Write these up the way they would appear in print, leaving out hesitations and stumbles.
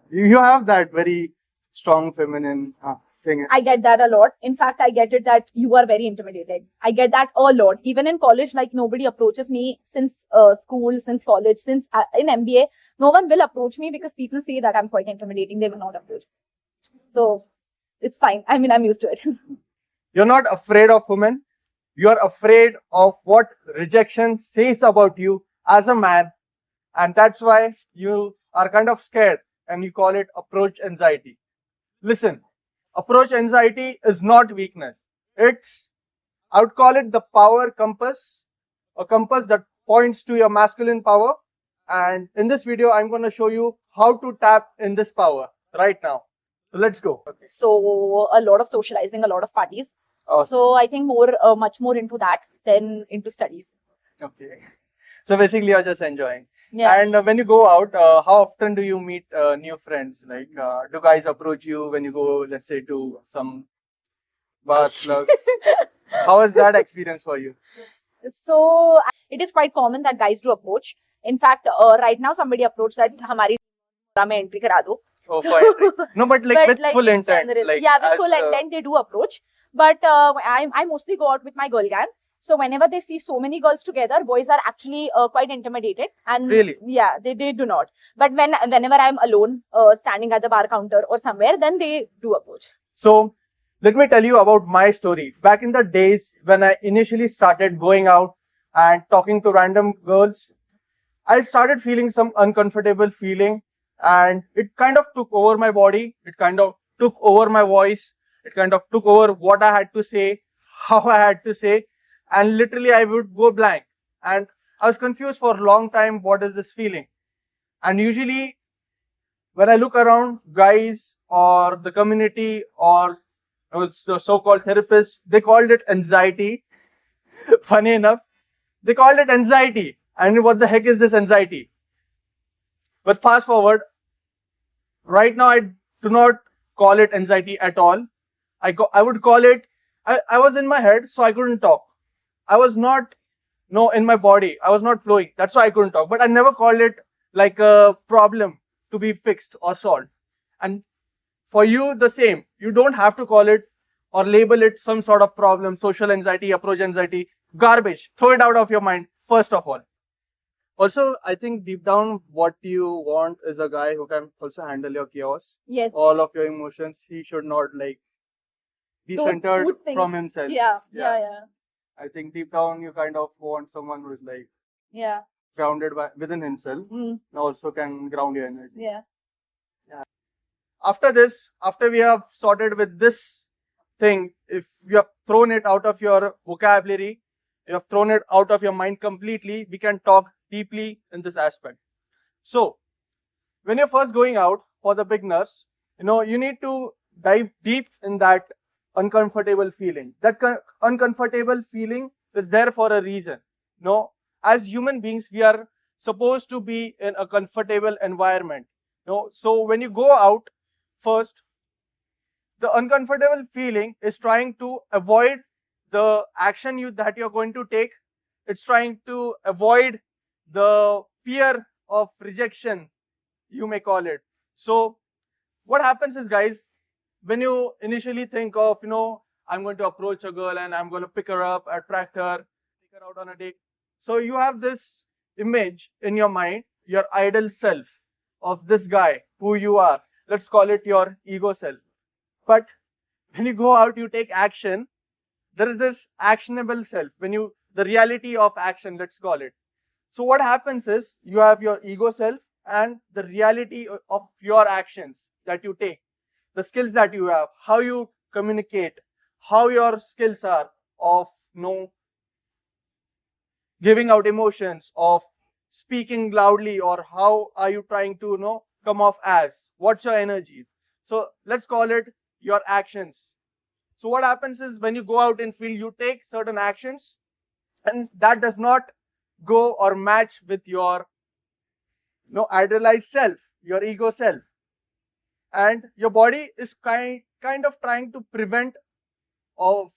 You have that very strong feminine thing. I get that a lot. In fact, I get it that you are very intimidating. I get that a lot. Even in college, like nobody approaches me since school, since college, since in MBA, no one will approach me because people say that I'm quite intimidating. They will not approach me. So it's fine. I mean, I'm used to it. You're not afraid of women. You're afraid of what rejection says about you as a man. And that's why you are kind of scared and you call it approach anxiety. Listen, approach anxiety is not weakness. I would call it the power compass, a compass that points to your masculine power. And in this video, I'm going to show you how to tap in this power right now. So let's go. Okay. So a lot of socializing, a lot of parties. Awesome. So I think much more into that than into studies. Okay. So basically, you're just enjoying. Yeah. And when you go out, how often do you meet new friends? Like, do guys approach you when you go, let's say, to some bars, clubs? How is that experience for you? So it is quite common that guys do approach. In fact, right now somebody approached that हमारी में entry करा दो. Oh, for entry. No, but like with full intent. Like yeah, with full intent they do approach. But I mostly go out with my girl gang. So whenever they see so many girls together, boys are actually quite intimidated. And really? Yeah, they do not. But whenever I'm alone, standing at the bar counter or somewhere, then they do approach. So let me tell you about my story. Back in the days when I initially started going out and talking to random girls, I started feeling some uncomfortable feeling, and it kind of took over my body. It kind of took over my voice. It kind of took over what I had to say, how I had to say, and literally I would go blank. And I was confused for a long time. What is this feeling? And usually when I look around, guys or the community or the so-called therapists, they called it anxiety. Funny enough, they called it anxiety. And what the heck is this anxiety? But fast forward, right now I do not call it anxiety at all. I would call it, I was in my head, so I couldn't talk. I was not, in my body. I was not flowing. That's why I couldn't talk. But I never called it like a problem to be fixed or solved. And for you, the same. You don't have to call it or label it some sort of problem, social anxiety, approach anxiety, garbage. Throw it out of your mind, first of all. Also, I think deep down, what you want is a guy who can also handle your chaos. Yes. All of your emotions. He should not be centered from himself. Yeah. I think deep down, you kind of want someone who is grounded within himself and also can ground your energy. Yeah. After this, after we have sorted with this thing, if you have thrown it out of your vocabulary, you have thrown it out of your mind completely, we can talk deeply in this aspect. So, when you're first going out for the beginners, you need to dive deep in that uncomfortable feeling. That uncomfortable feeling is there for a reason. As human beings, we are supposed to be in a comfortable environment. So when you go out, first, the uncomfortable feeling is trying to avoid the action that you're going to take. It's trying to avoid the fear of rejection, you may call it. So what happens is, guys, when you initially think of, I'm going to approach a girl and I'm going to pick her up, attract her, take her out on a date. So you have this image in your mind, your ideal self of this guy, who you are. Let's call it your ego self. But when you go out, you take action. There is this actionable self. The reality of action, let's call it. So what happens is, you have your ego self and the reality of your actions that you take, the skills that you have, how you communicate, how your skills are of giving out emotions, of speaking loudly, or how are you trying to come off as, what's your energy. So let's call it your actions. So what happens is, when you go out in field, you take certain actions and that does not go or match with your idealized self, your ego self, and your body is kind of trying to prevent of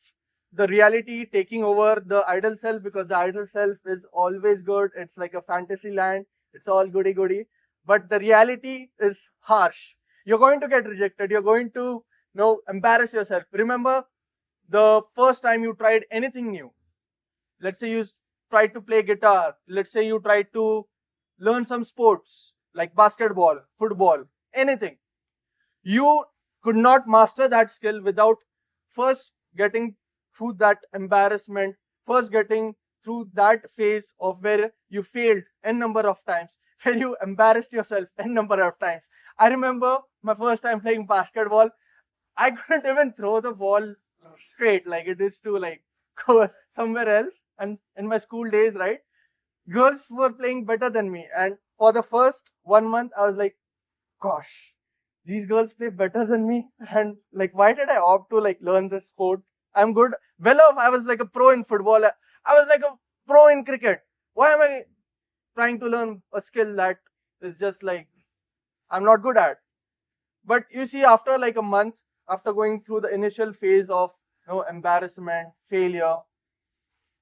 the reality taking over the ideal self, because the ideal self is always good. It's like a fantasy land. It's all goody. but the reality is harsh. You're going to get rejected. You're going to embarrass yourself. Remember the first time you tried anything new. Let's say you tried to play guitar. Let's say you tried to learn some sports like basketball, football, anything. You could not master that skill without first getting through that embarrassment, first getting through that phase of where you failed n number of times, where you embarrassed yourself n number of times. I remember my first time playing basketball. I couldn't even throw the ball straight, like it is to like go somewhere else. And in my school days, right, girls were playing better than me. And for the first 1 month, I was like, gosh, these girls play better than me. And like, why did I opt to like learn this sport? I'm good. Well off, I was like a pro in football. I was like a pro in cricket. Why am I trying to learn a skill that is just like I'm not good at? But you see, after like a month, after going through the initial phase of embarrassment, failure,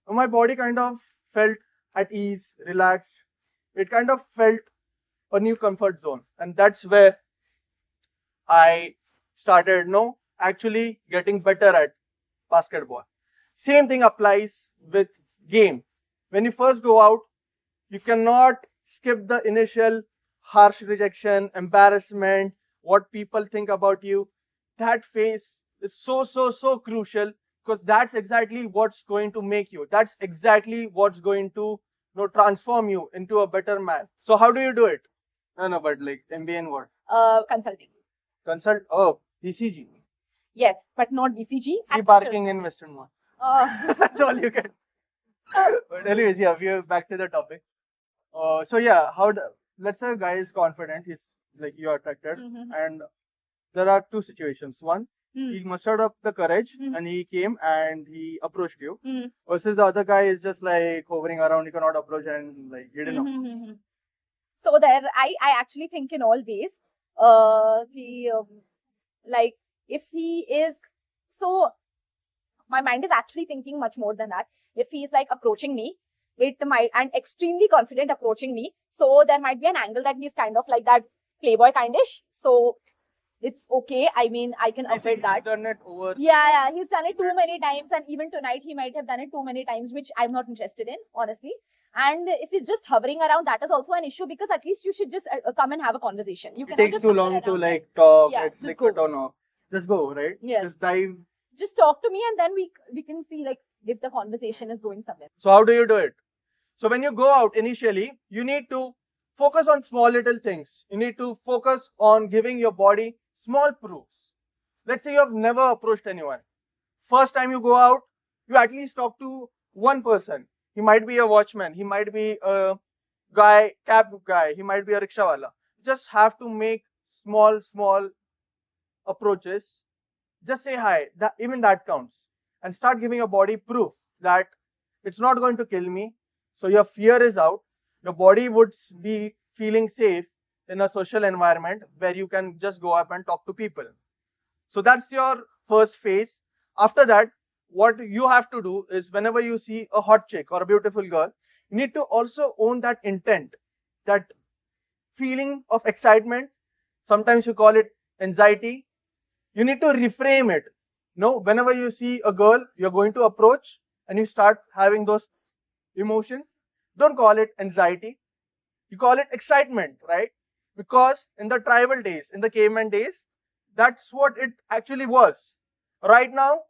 my body kind of felt at ease, relaxed. It kind of felt a new comfort zone. And that's where I started actually getting better at basketball. Same thing applies with game. When you first go out, you cannot skip the initial harsh rejection, embarrassment, what people think about you. That phase is so crucial, because that's exactly what's going to make you. That's exactly what's going to transform you into a better man. So how do you do it? No, but like MBA in what? Consulting. Consult. Oh, BCG. Yes, but not BCG. Free parking in Western Mall. That's all you get. But anyways, yeah, we're back to the topic. So yeah, let's say a guy is confident, he's like you're attracted, and there are two situations. One, he mustered up the courage and he came and he approached you. Versus the other guy is just like hovering around, he cannot approach and like you didn't know. So there, I actually think in all ways. Like if he is, so my mind is actually thinking much more than that. If he is like approaching me, it might, and extremely confident approaching me, so there might be an angle that he's kind of like that playboy kindish. So it's okay. I mean, I can avoid that. He's done it over. Yeah, he's done it too many times, and even tonight he might have done it too many times, which I'm not interested in, honestly. And if he's just hovering around, that is also an issue, because at least you should just come and have a conversation. You it takes just too long to like talk. Yeah, it's like I don't know. Just go, right? Yes. Just dive. Just talk to me, and then we can see like if the conversation is going somewhere. So how do you do it? So when you go out initially, you need to focus on small little things. You need to focus on giving your body small proofs. Let's say you have never approached anyone. First time you go out, you at least talk to one person. He might be a watchman. He might be a cab guy. He might be a rickshawala. Just have to make small approaches. Just say hi. Even that counts. And start giving your body proof that it's not going to kill me. So your fear is out. Your body would be feeling safe in a social environment where you can just go up and talk to people. So that's your first phase. After that, what you have to do is whenever you see a hot chick or a beautiful girl, you need to also own that intent, that feeling of excitement. Sometimes you call it anxiety. You need to reframe it. Whenever you see a girl, you're going to approach and you start having those emotions. Don't call it anxiety. You call it excitement, right? Because in the tribal days, in the caveman days, that's what it actually was. Right now,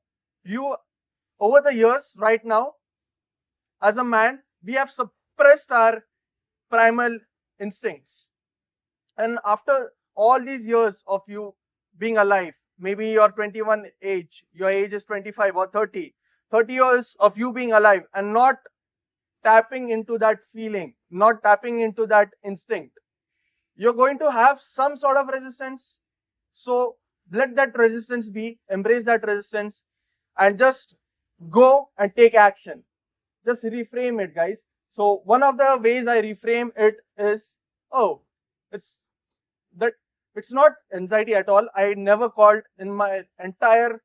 over the years, right now, as a man, we have suppressed our primal instincts. And after all these years of you being alive, maybe you're 21 age, your age is 25 or 30 years of you being alive and not tapping into that feeling, not tapping into that instinct, you're going to have some sort of resistance. So let that resistance be, embrace that resistance, and just go and take action. Just reframe it, guys. So one of the ways I reframe it is, it's not anxiety at all. I never called in my entire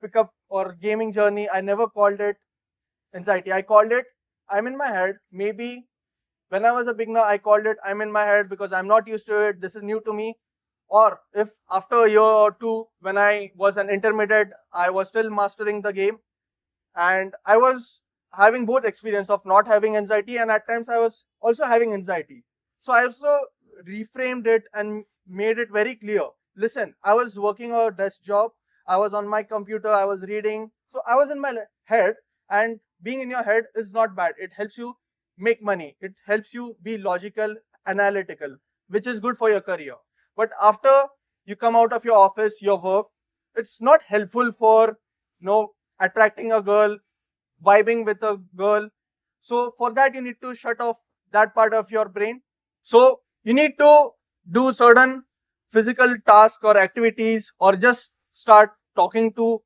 pickup or gaming journey, I never called it anxiety. I called it, I'm in my head, maybe when I was a beginner, I called it, I'm in my head because I'm not used to it. This is new to me. Or if after a year or two, when I was an intermediate, I was still mastering the game, and I was having both experience of not having anxiety, and at times I was also having anxiety. So I also reframed it and made it very clear. Listen, I was working a desk job, I was on my computer, I was reading, so I was in my head, and being in your head is not bad. It helps you make money, it helps you be logical, analytical, which is good for your career. But after you come out of your office, your work, it's not helpful for attracting a girl, vibing with a girl. So for that, you need to shut off that part of your brain. So you need to do certain physical tasks or activities, or just start talking to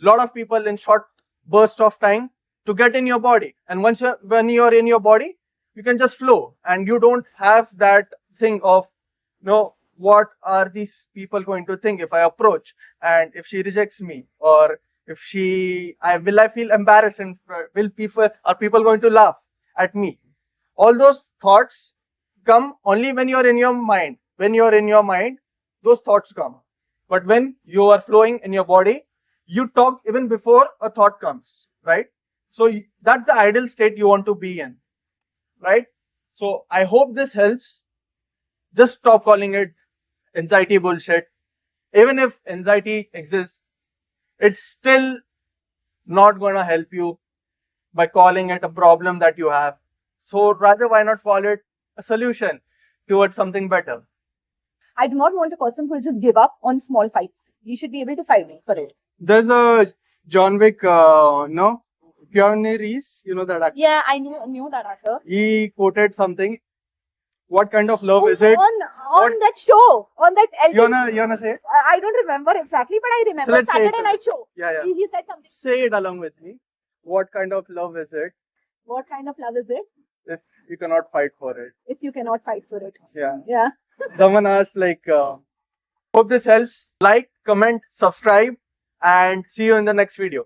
a lot of people in short bursts of time to get in your body. And when you're in your body, you can just flow, and you don't have that thing of what are these people going to think if I approach, and if she rejects me, or if I feel embarrassed, and are people going to laugh at me? All those thoughts come only when you're in your mind. When you're in your mind, those thoughts come. But when you are flowing in your body, you talk even before a thought comes, right? So that's the ideal state you want to be in, right? So I hope this helps. Just stop calling it anxiety bullshit. Even if anxiety exists, it's still not going to help you by calling it a problem that you have. So rather, why not call it a solution towards something better? I do not want a person who will just give up on small fights. You should be able to fight for it. There's a John Wick, Keanu Reeves, that actor. Yeah, I knew that actor. He quoted something. What kind of love is it? On that show, on that LT. You wanna say it? I don't remember exactly, but I remember let's say it. Saturday Night Show. Yeah. He said something. Say it along with me. What kind of love is it What kind of love is it if you cannot fight for it? if you cannot fight for it? Yeah. Yeah. Someone asked, hope this helps. Like, comment, subscribe, and see you in the next video.